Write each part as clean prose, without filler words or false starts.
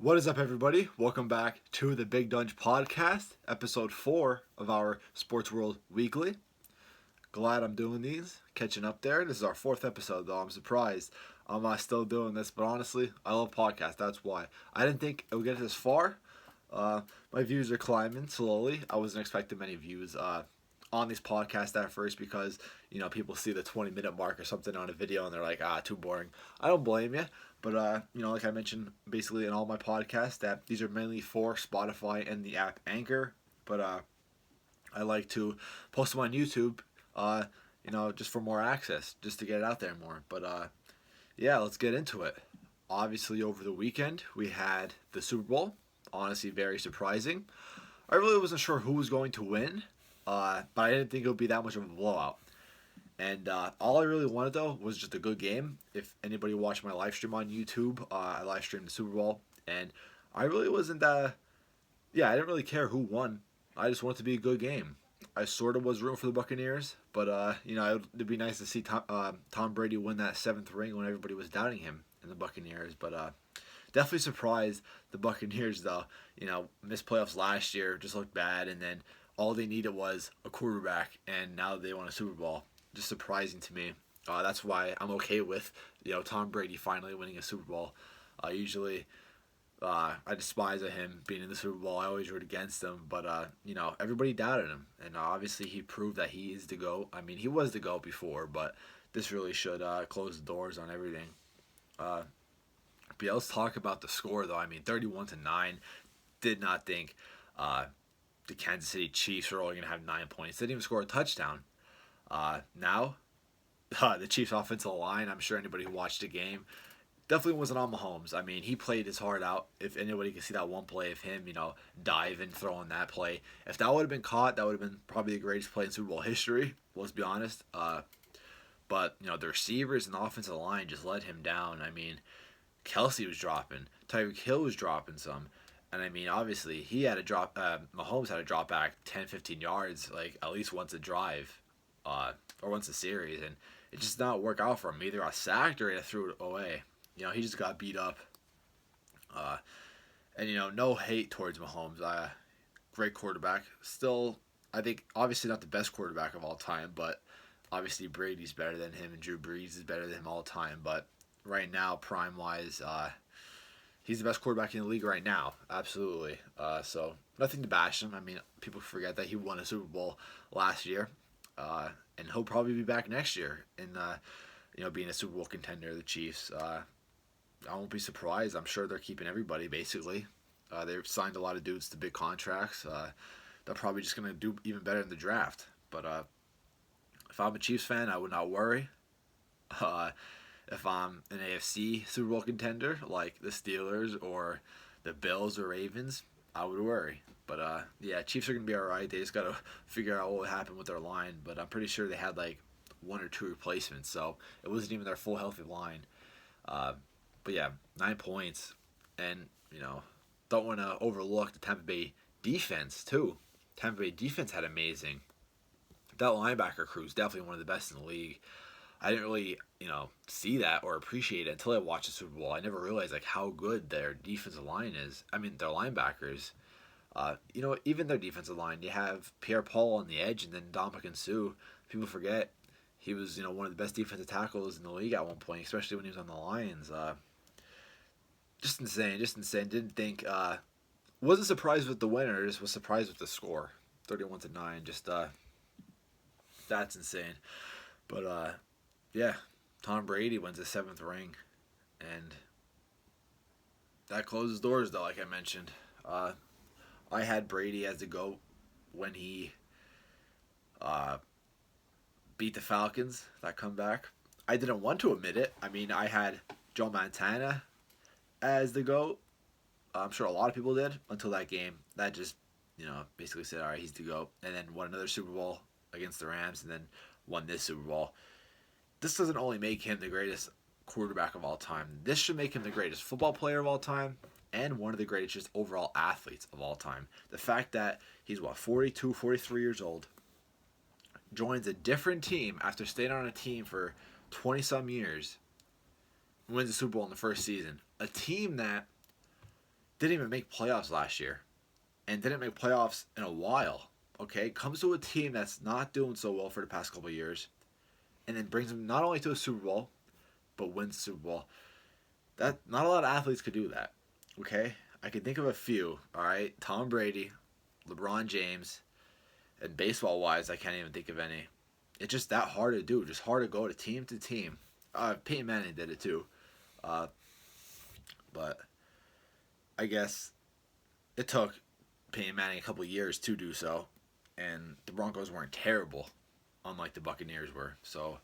What is up, everybody? Welcome back to the Big Donch Podcast, Ep.4 of our Sports World Weekly. Glad I'm doing these, catching up there. This is our fourth episode, though. I'm surprised I'm still doing this, but honestly, I love podcasts. That's why. I didn't think it would get this far. My views are climbing slowly. I wasn't expecting many views on these podcasts at first because, people see the 20-minute mark or something on a video and they're like, too boring. I don't blame you. But, like I mentioned basically in all my podcasts, that these are mainly for Spotify and the app Anchor. But I like to post them on YouTube, just for more access, just to get it out there more. But, let's get into it. Obviously, over the weekend, we had the Super Bowl. Honestly, very surprising. I really wasn't sure who was going to win, but I didn't think it would be that much of a blowout. And all I really wanted, though, was just a good game. If anybody watched my live stream on YouTube, I live streamed the Super Bowl. And I really wasn't I didn't really care who won. I just wanted it to be a good game. I sort of was rooting for the Buccaneers, but, it'd be nice to see Tom Brady win that 7th ring when everybody was doubting him in the Buccaneers. But definitely surprised the Buccaneers, though. Missed playoffs last year, just looked bad, and then all they needed was a quarterback, and now they won a Super Bowl. Just surprising to me. That's why I'm okay with Tom Brady finally winning a Super Bowl. Usually, I despise him being in the Super Bowl. I always root against him, but everybody doubted him, and obviously he proved that he is the GOAT. I mean, he was the GOAT before, but this really should close the doors on everything. But let's talk about the score, though. I mean, 31-9. Did not think the Kansas City Chiefs were only going to have 9 points. They didn't even score a touchdown. Now, the Chiefs' offensive line, I'm sure anybody who watched the game, definitely wasn't on Mahomes. I mean, he played his heart out. If anybody could see that one play of him, diving, throwing that play. If that would have been caught, that would have been probably the greatest play in Super Bowl history, let's be honest. But, the receivers and the offensive line just let him down. I mean, Kelsey was dropping. Tyreek Hill was dropping some. And, I mean, obviously, he had a drop. Mahomes had to drop back 10, 15 yards, like, at least once a drive. Or once a series, and it just did not work out for him. Either got sacked or he threw it away. He just got beat up. And no hate towards Mahomes. Great quarterback. Still, I think obviously not the best quarterback of all time, but obviously Brady's better than him and Drew Brees is better than him all time. But right now, prime wise, he's the best quarterback in the league right now. Absolutely. So nothing to bash him. I mean, people forget that he won a Super Bowl last year. And he'll probably be back next year in, being a Super Bowl contender, the Chiefs. I won't be surprised. I'm sure they're keeping everybody, basically. They've signed a lot of dudes to big contracts. They're probably just going to do even better in the draft. But if I'm a Chiefs fan, I would not worry. If I'm an AFC Super Bowl contender, like the Steelers or the Bills or Ravens, I would worry. But, Chiefs are going to be all right. They just got to figure out what would happen with their line. But I'm pretty sure they had, like, 1 or 2 replacements. So it wasn't even their full healthy line. 9 points. And, don't want to overlook the Tampa Bay defense, too. Tampa Bay defense had amazing. That linebacker crew is definitely one of the best in the league. I didn't really, see that or appreciate it until I watched the Super Bowl. I never realized, like, how good their defensive line is. I mean, their linebackers. Even their defensive line, you have Pierre-Paul on the edge and then Dominican Sue. People forget he was, one of the best defensive tackles in the league at one point, especially when he was on the Lions. Just insane. Didn't think, wasn't surprised with the winner, just was surprised with the score. 31-9, just, that's insane. But, Tom Brady wins his 7th ring, and that closes doors, though, like I mentioned. I had Brady as the GOAT when he beat the Falcons, that comeback. I didn't want to admit it. I mean, I had Joe Montana as the GOAT. I'm sure a lot of people did until that game. That just, basically said, all right, he's the GOAT. And then won another Super Bowl against the Rams and then won this Super Bowl. This doesn't only make him the greatest quarterback of all time. This should make him the greatest football player of all time and one of the greatest just overall athletes of all time. The fact that he's, 42, 43 years old, joins a different team after staying on a team for 20-some years, wins the Super Bowl in the first season. A team that didn't even make playoffs last year and didn't make playoffs in a while. Okay, comes to a team that's not doing so well for the past couple of years, and then brings them not only to a Super Bowl, but wins the Super Bowl. That not a lot of athletes could do that. Okay, I can think of a few. All right, Tom Brady, LeBron James, and baseball wise, I can't even think of any. It's just that hard to do. Just hard to go to team. Peyton Manning did it too, but I guess it took Peyton Manning a couple years to do so, and the Broncos weren't terrible, unlike the Buccaneers were. So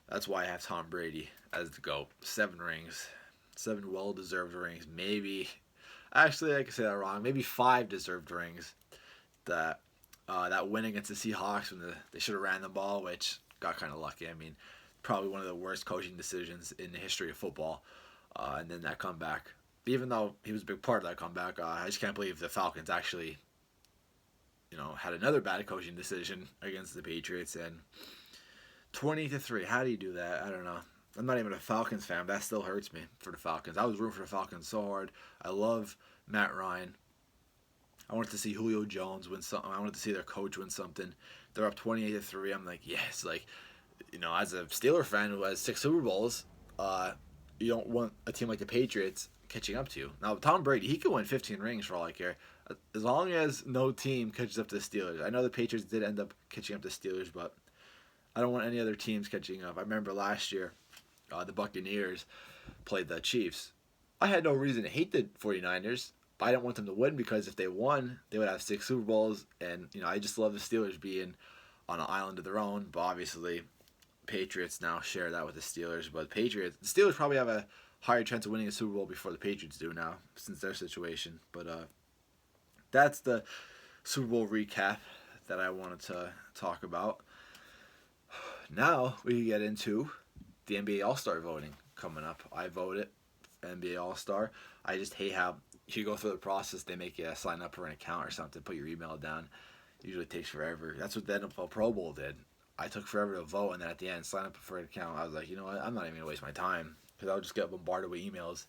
that's why I have Tom Brady as the GOAT. 7 rings, 7 well-deserved rings. Maybe, actually, I can say that wrong. Maybe 5 deserved rings. That win against the Seahawks when they should have ran the ball, which got kind of lucky. I mean, probably one of the worst coaching decisions in the history of football. And then that comeback, even though he was a big part of that comeback, I just can't believe the Falcons actually, had another bad coaching decision against the Patriots. And 20-3, how do you do that? I don't know. I'm not even a Falcons fan, but that still hurts me for the Falcons. I was rooting for the Falcons so hard. I love Matt Ryan. I wanted to see Julio Jones win something. I wanted to see their coach win something. They're up 28-3. I'm like, yes. Like, as a Steeler fan who has 6 Super Bowls, you don't want a team like the Patriots catching up to you. Now, Tom Brady, he could win 15 rings for all I care, as long as no team catches up to the Steelers. I know the Patriots did end up catching up to the Steelers, but I don't want any other teams catching up. I remember last year, the Buccaneers played the Chiefs. I had no reason to hate the 49ers. I didn't want them to win because if they won, they would have 6 Super Bowls. And, I just love the Steelers being on an island of their own. But obviously, Patriots now share that with the Steelers. But the Steelers probably have a higher chance of winning a Super Bowl before the Patriots do now, since their situation. But that's the Super Bowl recap that I wanted to talk about. Now we can get into the NBA AllStar voting coming up. I voted NBA All-Star. I just hate how you go through the process. They make you sign up for an account or something, put your email down. It usually takes forever. That's what the NFL Pro Bowl did. I took forever to vote, and then at the end, sign up for an account. I was like, you know what? I'm not even going to waste my time because I'll just get bombarded with emails.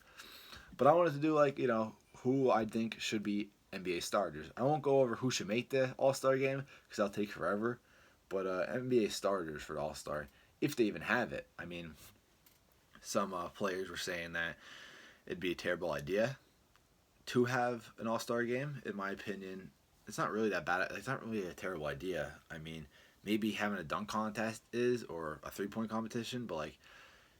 But I wanted to do, who I think should be NBA starters. I won't go over who should make the All-Star game because that'll take forever. But NBA starters for the All-Star, if they even have it. I mean, some players were saying that it'd be a terrible idea to have an All-Star game. In my opinion, it's not really that bad. It's not really a terrible idea. I mean, maybe having a dunk contest is, or a 3-point competition, but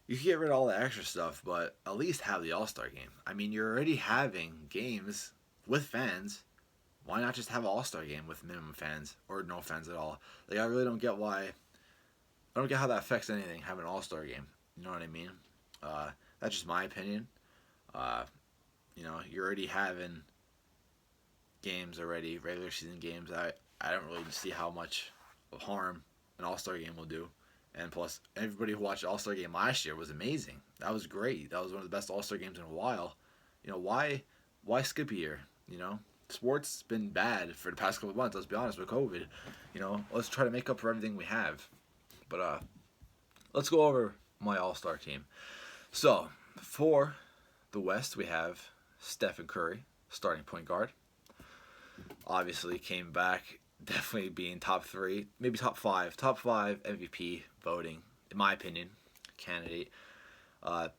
you can get rid of all the extra stuff, but at least have the All-Star game. I mean, you're already having games with fans. Why not just have an All-Star game with minimum fans or no fans at all? I really don't get why. I don't get how that affects anything, having an All-Star game. You know what I mean? That's just my opinion. You're already having games already, regular season games. I don't really see how much of harm an All-Star game will do. And plus, everybody who watched the All-Star game last year was amazing. That was great. That was one of the best All-Star games in a while. Why skip a year? Sports been bad for the past couple of months. Let's be honest, with COVID. Let's try to make up for everything we have. But let's go over my All-Star team. So, for the West, we have Steph Curry, starting point guard. Obviously, came back, definitely being top 3, maybe top 5 MVP voting, in my opinion, candidate.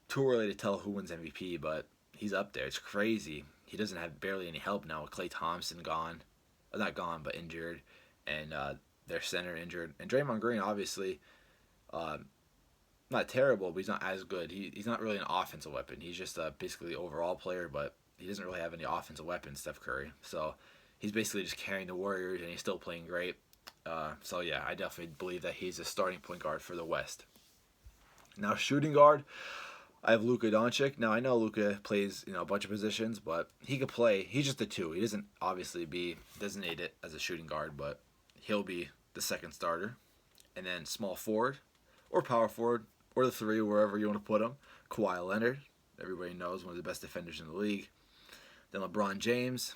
Too early to tell who wins MVP, but he's up there. It's crazy. He doesn't have barely any help now with Klay Thompson gone. Not gone, but injured. And their center injured. And Draymond Green, obviously, not terrible, but he's not as good. He's not really an offensive weapon. He's just basically the overall player, but he doesn't really have any offensive weapons, Steph Curry. So he's basically just carrying the Warriors, and he's still playing great. So yeah, I definitely believe that he's a starting point guard for the West. Now, shooting guard, I have Luka Doncic. Now, I know Luka plays a bunch of positions, but he could play. He's just a 2. He doesn't obviously be designated as a shooting guard, but he'll be the second starter. And then small forward or power forward or the 3, wherever you want to put him. Kawhi Leonard, everybody knows, one of the best defenders in the league. Then LeBron James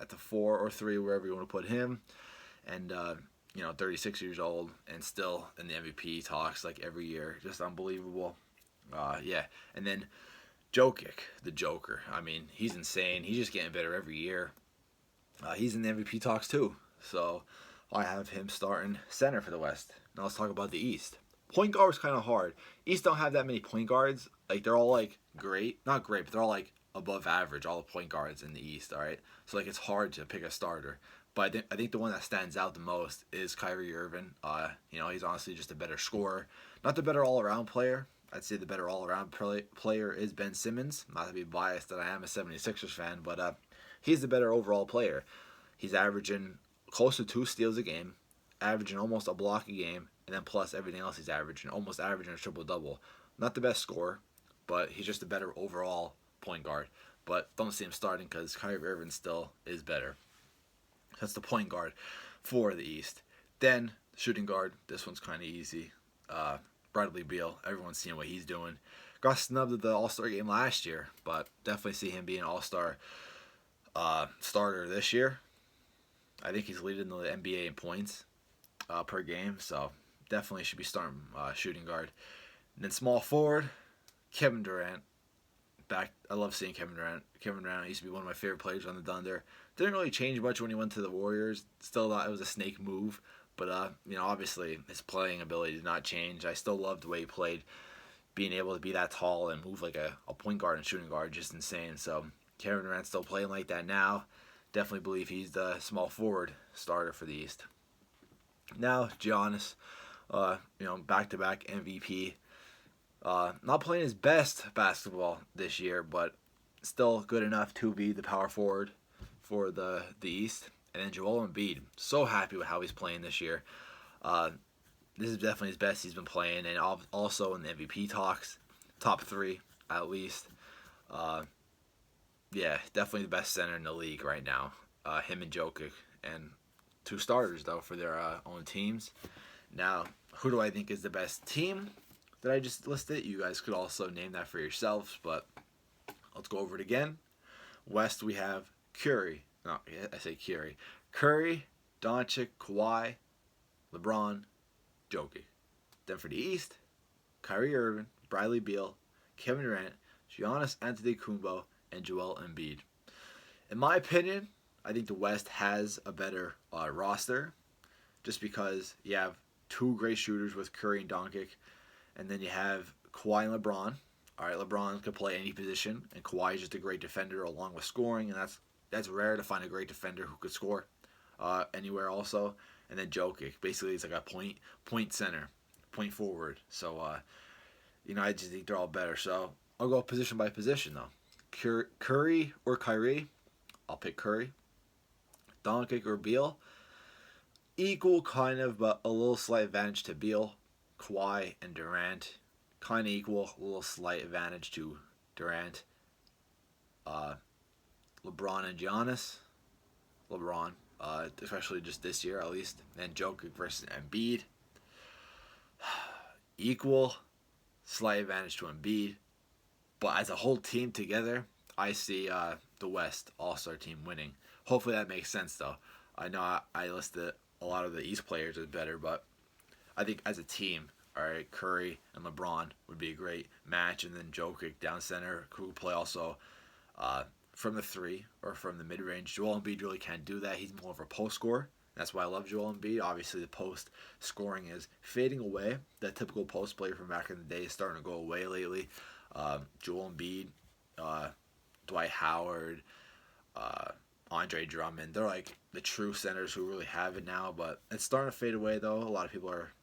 at the 4 or 3, wherever you want to put him. And 36 years old and still in the MVP talks every year. Just unbelievable. And then Jokic, the Joker. I mean, he's insane. He's just getting better every year. He's in the MVP talks too. So I have him starting center for the West. Now let's talk about the East. Point guard was kind of hard. East don't have that many point guards. Like, they're all like great, not great, but they're all like above average. All the point guards in the East. All right, so like it's hard to pick a starter. But I think the one that stands out the most is Kyrie Irving. He's honestly just a better scorer, not the better all-around player. I'd say the better all-around player is Ben Simmons. Not to be biased that I am a 76ers fan, but he's the better overall player. He's averaging close to 2 steals a game, averaging almost a block a game, and then plus everything else he's almost averaging a triple-double. Not the best scorer, but he's just a better overall point guard. But don't see him starting because Kyrie Irving still is better. That's the point guard for the East. Then, shooting guard. This one's kind of easy. Bradley Beal. Everyone's seeing what he's doing. Got snubbed at the All-Star game last year, but definitely see him being an All-Star starter this year. I think he's leading the NBA in points per game, so definitely should be starting shooting guard. And then small forward, Kevin Durant. I love seeing Kevin Durant. Kevin Durant used to be one of my favorite players on the Thunder. Didn't really change much when he went to the Warriors. Still thought it was a snake move. But, obviously his playing ability did not change. I still loved the way he played. Being able to be that tall and move like a point guard and shooting guard, just insane. So Kevin Durant's still playing like that now. Definitely believe he's the small forward starter for the East. Now, Giannis, back-to-back MVP. Not playing his best basketball this year, but still good enough to be the power forward for the East. And then Joel Embiid, so happy with how he's playing this year. This is definitely his best he's been playing, and also in the MVP talks, top 3 at least. Definitely the best center in the league right now. Him and Jokic, and 2 starters though for their own teams. Now, who do I think is the best team that I just listed? You guys could also name that for yourselves, but let's go over it again. West, we have Curry, Doncic, Kawhi, LeBron, Jokic. Then for the East, Kyrie Irving, Bradley Beal, Kevin Durant, Giannis Antetokounmpo, and Joel Embiid. In my opinion, I think the West has a better roster, just because you have 2 great shooters with Curry and Doncic, and then you have Kawhi and LeBron. All right, LeBron can play any position, and Kawhi is just a great defender along with scoring, and that's rare to find a great defender who could score anywhere also. And then Jokic, basically he's like a point center, point forward. So, I just think they're all better. So I'll go position by position though. Curry or Kyrie, I'll pick Curry. Doncic or Beal, equal kind of, but a little slight advantage to Beal. Kawhi and Durant, kind of equal, a little slight advantage to Durant. LeBron and Giannis. LeBron, especially just this year at least. And Jokic versus Embiid. Equal, slight advantage to Embiid. But as a whole team together, I see the West AllStar Team winning. Hopefully that makes sense though. I know I listed a lot of the East players as better, but I think as a team, all right, Curry and LeBron would be a great match, and then Jokic down center who would play also from the 3 or from the mid-range. Joel Embiid really can't do that. He's more of a post scorer. That's why I love Joel Embiid. Obviously, the post scoring is fading away. That typical post player from back in the day is starting to go away lately. Joel Embiid, Dwight Howard, Andre Drummond, they're like the true centers who really have it now, but it's starting to fade away though. A lot of people are,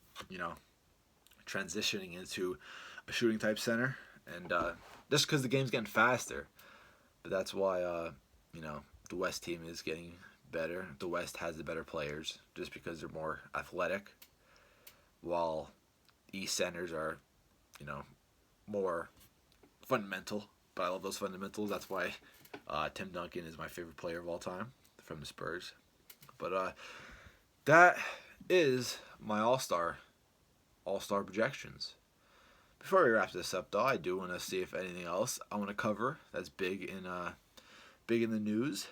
transitioning into a shooting type center, and just because the game's getting faster. But that's why, the West team is getting better. The West has the better players just because they're more athletic, while East centers are, more fundamental. But I love those fundamentals. That's why Tim Duncan is my favorite player of all time from the Spurs. But that is my All-Star projections. Before we wrap this up, though, I do want to see if anything else I want to cover that's big in the news.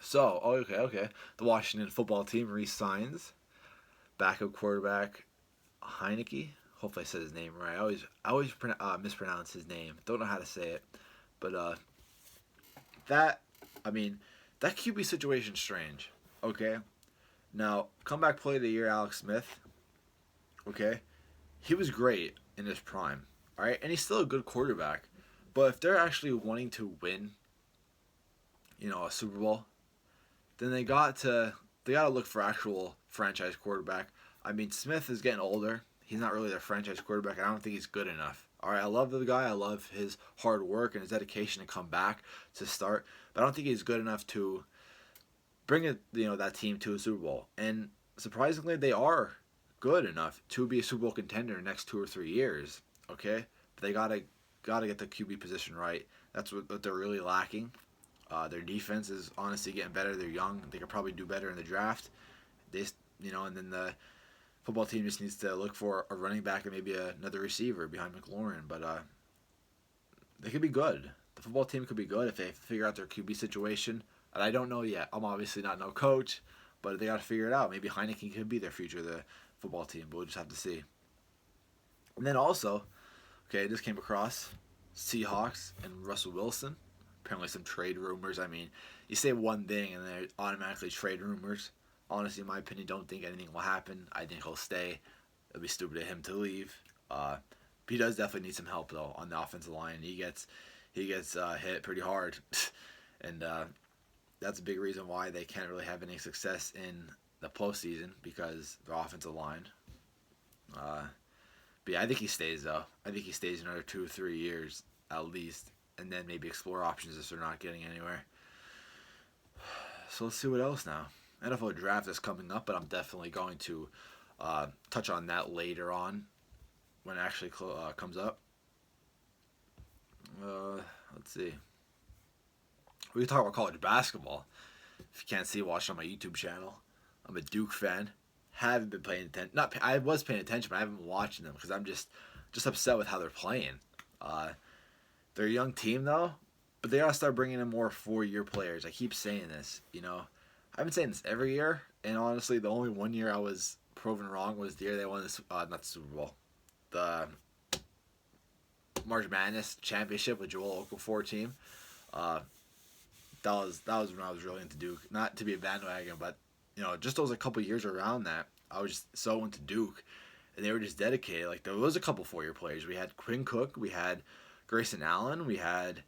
So, okay. The Washington football team re-signs backup quarterback Hopefully I said his name right. I always mispronounce his name. Don't know how to say it. But that, I mean, that QB situation's strange. Okay? Now, comeback player of the year, Alex Smith. Okay? He was great in his prime. Alright? And he's still a good quarterback. But if they're actually wanting to win, a Super Bowl, then they got to look for actual franchise quarterback. I mean, Smith is getting older. He's not really their franchise quarterback. I don't think he's good enough. All right, I love the guy. I love his hard work and his dedication to come back to start. But I don't think he's good enough to bring that team to a Super Bowl. And surprisingly, they are good enough to be a Super Bowl contender in the next 2 or 3 years. Okay, but they gotta get the QB position right. That's what they're really lacking. Their defense is honestly getting better. They're young. They could probably do better in the draft. And then the football team just needs to look for a running back and maybe another receiver behind McLaurin. But they could be good. The football team could be good if they figure out their QB situation. And I don't know yet. I'm obviously not no coach, but they got to figure it out. Maybe Heineken could be their future, the football team. But we'll just have to see. And then also, I just came across Seahawks and Russell Wilson. Apparently some trade rumors. I mean, you say one thing and they're automatically trade rumors. Honestly, in my opinion, don't think anything will happen. I think he'll stay. It'll be stupid of him to leave. He does definitely need some help though on the offensive line. He gets hit pretty hard, and that's a big reason why they can't really have any success in the postseason because their offensive line. But yeah, I think he stays though. I think he stays another 2 or 3 years at least, and then maybe explore options if they're not getting anywhere. So let's see what else now. NFL draft is coming up, but I'm definitely going to touch on that later on when it actually comes up. Let's see. We can talk about college basketball. If you can't see, watch it on my YouTube channel. I'm a Duke fan. Haven't been paying attention. I was paying attention, but I haven't been watching them because I'm just upset with how they're playing. They're a young team though, but they gotta start bringing in more 4-year players. I keep saying this, I've been saying this every year, and honestly, the only one year I was proven wrong was the year they won this, not the Super Bowl, the March Madness championship with Joel Okafor team. That was when I was really into Duke. Not to be a bandwagon, but just those a couple years around that, I was just so into Duke, and they were just dedicated. Like there was a couple 4-year players. We had Quinn Cook, we had Grayson Allen, we had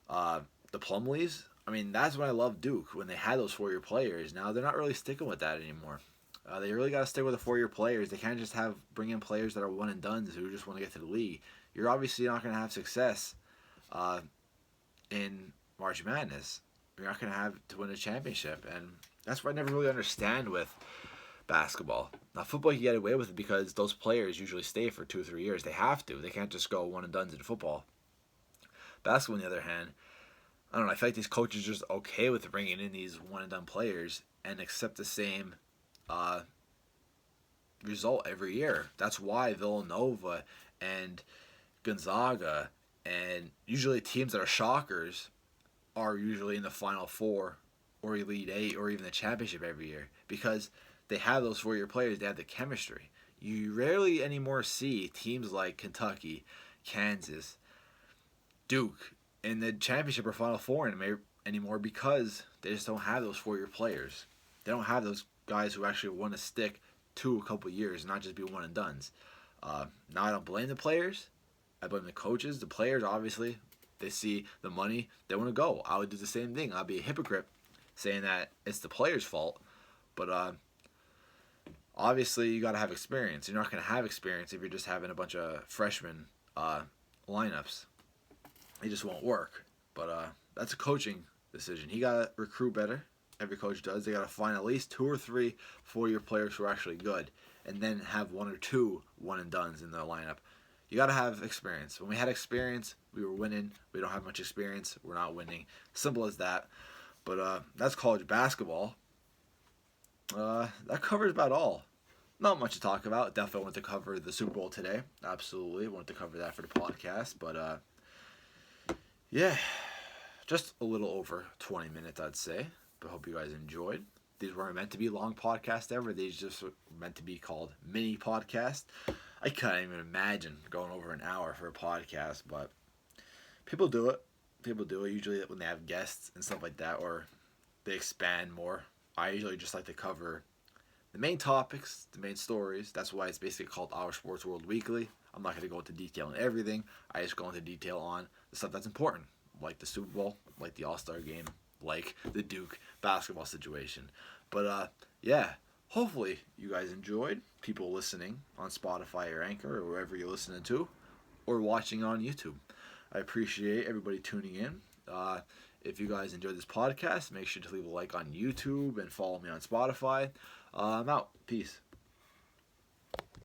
the Plumlees. I mean, that's when I loved Duke, when they had those 4-year players. Now they're not really sticking with that anymore. They really got to stick with the 4-year players. They can't just bring in players that are one and dones who just want to get to the league. You're obviously not going to have success in March Madness. You're not going to have to win a championship, and that's what I never really understand with basketball. Now, football, you get away with it because those players usually stay for 2 or 3 years. They have to. They can't just go one and dones in football. Basketball, on the other hand, I don't know. I feel like these coaches are just okay with bringing in these one and done players and accept the same result every year. That's why Villanova and Gonzaga and usually teams that are shockers are usually in the Final Four or Elite Eight or even the championship every year because they have those 4-year players. They have the chemistry. You rarely anymore see teams like Kentucky, Kansas, Duke in the championship or Final Four anymore because they just don't have those 4-year players. They don't have those guys who actually want to stick to a couple years and not just be one and dones. Now I don't blame the players. I blame the coaches. The players, obviously, they see the money. They want to go. I would do the same thing. I'd be a hypocrite saying that it's the players' fault. But obviously, you got to have experience. You're not going to have experience if you're just having a bunch of freshman lineups. It just won't work. But that's a coaching decision. He got to recruit better. Every coach does. They got to find at least 2 or 3 4-year players who are actually good, and then have 1 or 2 one and dones in their lineup. You got to have experience. When we had experience, we were winning. We don't have much experience. We're not winning. Simple as that. But that's college basketball. That covers about all. Not much to talk about. Definitely want to cover the Super Bowl today. Absolutely. Want to cover that for the podcast. But yeah, just a little over 20 minutes, I'd say. But hope you guys enjoyed. These weren't meant to be long podcasts ever. These just were meant to be called mini podcasts. I can't even imagine going over an hour for a podcast, but people do it. People do it usually when they have guests and stuff like that, or they expand more. I usually just like to cover the main topics, the main stories. That's why it's basically called Our Sports World Weekly. I'm not going to go into detail on everything. I just go into detail on the stuff that's important, like the Super Bowl, like the All-Star game, like the Duke basketball situation. But yeah, hopefully you guys enjoyed. People listening on Spotify or Anchor or wherever you're listening to, or watching on YouTube. I appreciate everybody tuning in. If you guys enjoyed this podcast, make sure to leave a like on YouTube and follow me on Spotify. I'm out. Peace.